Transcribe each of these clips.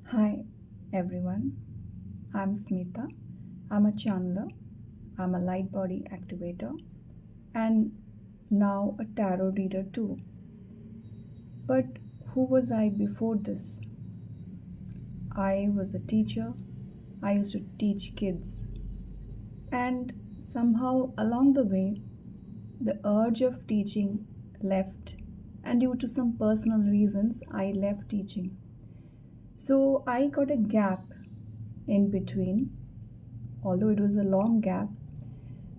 Hi everyone, I'm Smita. I'm a channeler, I'm a light body activator, and now a tarot reader too. But who was I before this? I was a teacher, I used to teach kids, and somehow along the way, the urge of teaching left, and due to some personal reasons, I left teaching. So I got a gap in between, although it was a long gap,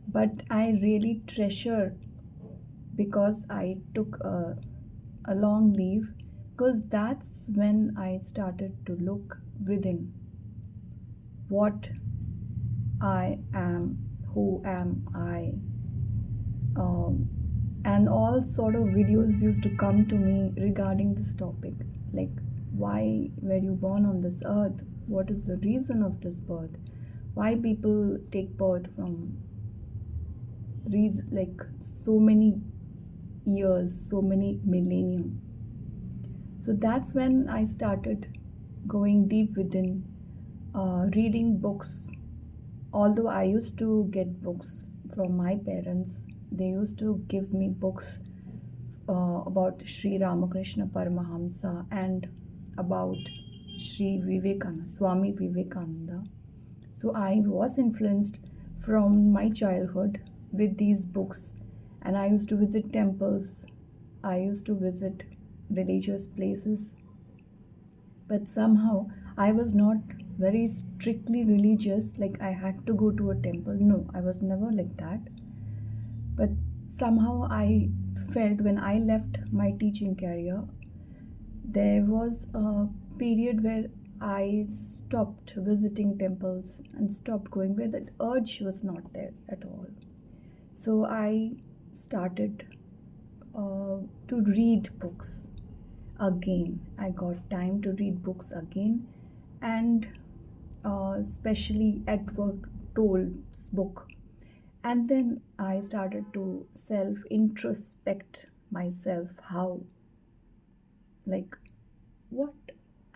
but I really treasure because I took a long leave because that's when I started to look within what I am, who am I, um, and all sort of videos used to come to me regarding this topic, like why were you born on this earth? What is the reason of this birth? Why people take birth from like so many years, so many millennium. So that's when I started going deep within, reading books. Although I used to get books from my parents, they used to give me books about Sri Ramakrishna Paramahamsa and about Sri Vivekananda, Swami Vivekananda. So I was influenced from my childhood with these books, and I used to visit temples, I used to visit religious places, but somehow I was not very strictly religious, like I had to go to a temple. No, I was never like that. But somehow I felt when I left my teaching career, there was a period where I stopped visiting temples and stopped going where that urge was not there at all. So I started to read books again. I got time to read books again, and especially Edward Tolle's book. And then I started to self introspect myself. How, like, what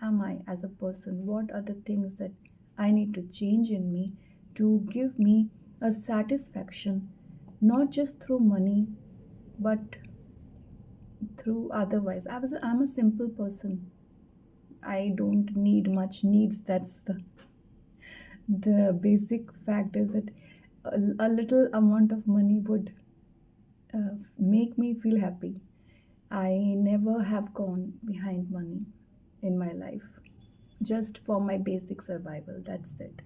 am I as a person? What are the things that I need to change in me to give me a satisfaction, not just through money, but through otherwise. I'm a simple person. I don't need much needs. That's the basic fact is that a little amount of money would make me feel happy. I never have gone behind money in my life, just for my basic survival. That's it.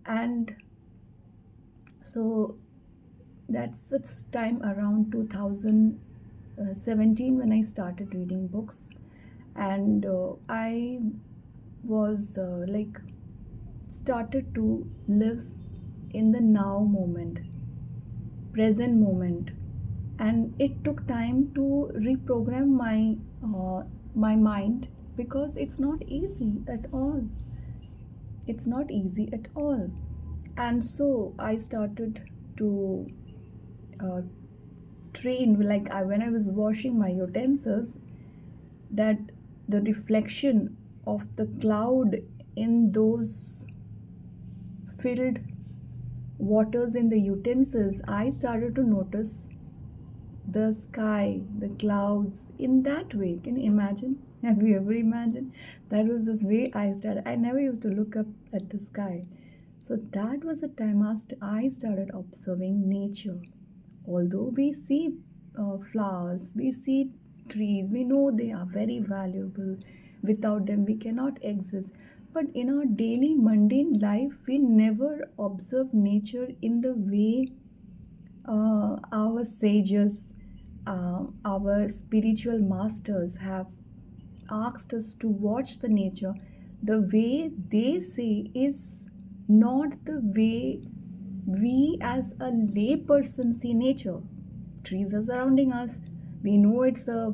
And so that's time around 2017 when I started reading books, and I was like started to live in the now moment, present moment, and it took time to reprogram my mind because it's not easy at all. It's not easy at all. And so I started to uh, train, like when I was washing my utensils, that the reflection of the cloud in those filled waters in the utensils, I started to notice the sky, the clouds in that way. Can you imagine? Have you ever imagined? That was this way I started. I never used to look up at the sky. So that was the time I started observing nature. Although we see flowers, we see trees, we know they are very valuable. Without them, we cannot exist. But in our daily mundane life, we never observe nature in the way our sages, our spiritual masters have asked us to watch the nature. The way they say is not the way we as a lay person see nature. Trees are surrounding us. We know it's a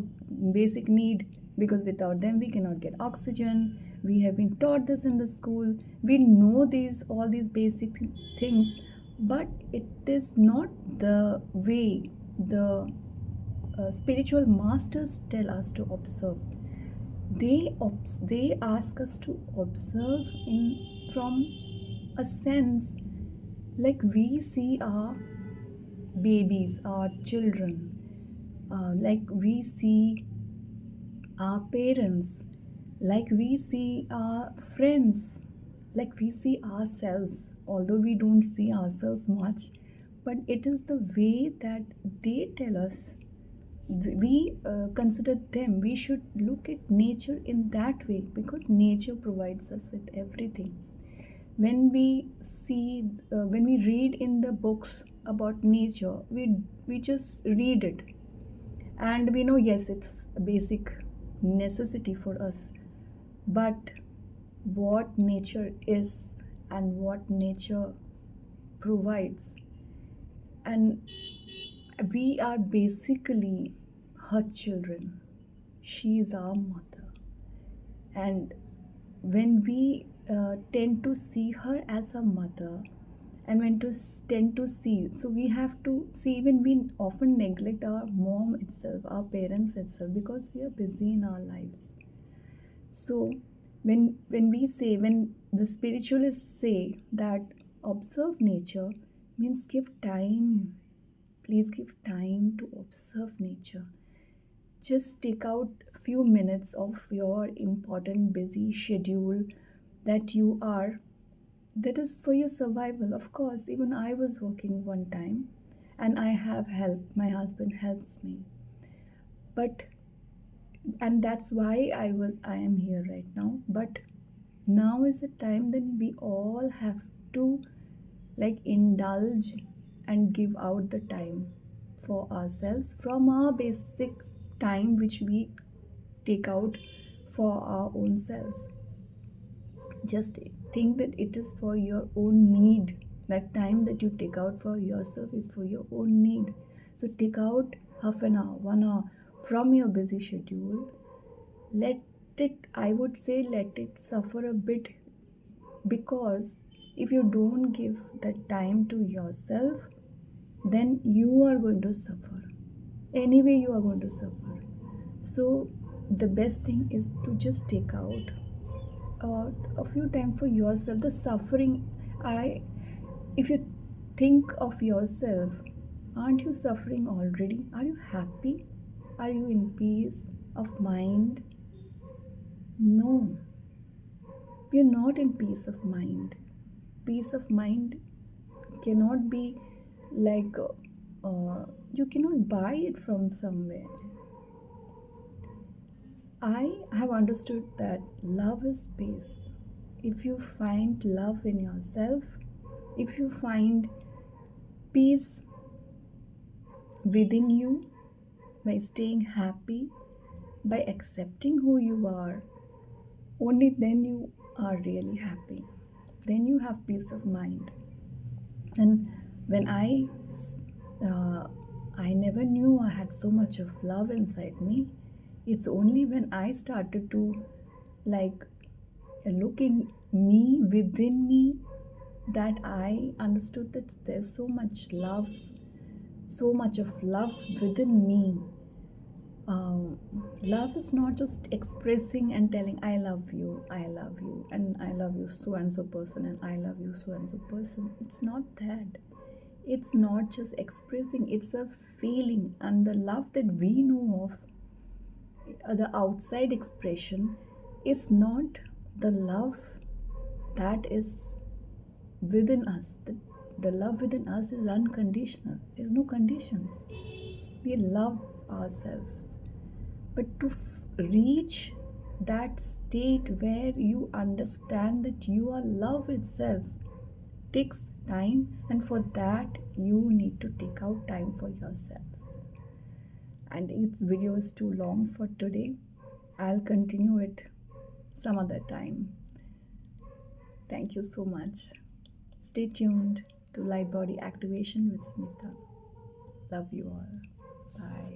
basic need because without them we cannot get oxygen. We have been taught this in the school. We know these all these basic things, but it is not the way the spiritual masters tell us to observe. they ask us to observe in from a sense, like we see our babies, our children, like we see our parents, like we see our friends, like we see ourselves, although we don't see ourselves much, but it is the way that they tell us. We consider them. We should look at nature in that way because nature provides us with everything. When we see, when we read in the books about nature, we just read it and we know, yes, it's a basic necessity for us. But what nature is and what nature provides, and we are basically her children. She is our mother. And when we tend to see her as a mother, and when to tend to see, so we have to see, even we often neglect our mom itself, our parents itself, because we are busy in our lives. So when we say, when the spiritualists say that observe nature, means give time. Please give time to observe nature. Just take out a few minutes of your important busy schedule that you are, that is for your survival. Of course, even I was working one time and I have help. My husband helps me. But and that's why I am here right now. But now is a time then we all have to like indulge and give out the time for ourselves from our basic time which we take out for our own selves. Just think that it is for your own need. That time that you take out for yourself is for your own need. So take out half an hour, 1 hour from your busy schedule. Let it, I would say, let it suffer a bit, because if you don't give that time to yourself, then you are going to suffer. Anyway, you are going to suffer. So the best thing is to just take out a few time for yourself. The suffering, I if you think of yourself, aren't you suffering already? Are you happy? Are you in peace of mind? No, you're not in peace of mind. Peace of mind cannot be like you cannot buy it from somewhere. I have understood that love is peace. If you find love in yourself, if you find peace within you by staying happy, by accepting who you are, only then you are really happy. Then you have peace of mind. And when uh, I never knew I had so much of love inside me. It's only when I started to like look in me, within me, that I understood that there's so much love, so much of love within me. Love is not just expressing and telling I love you, and I love you so and so person, and I love you so and so person. It's not that. It's not just expressing, it's a feeling. And the love that we know of, the outside expression, is not the love that is within us. The love within us is unconditional. There's no conditions. We love ourselves. But to reach that state where you understand that you are love itself takes time, and for that you need to take out time for yourself. And its video is too long for today. I'll continue it some other time. Thank you so much. Stay tuned to Light Body Activation with Smita. Love you all. Bye.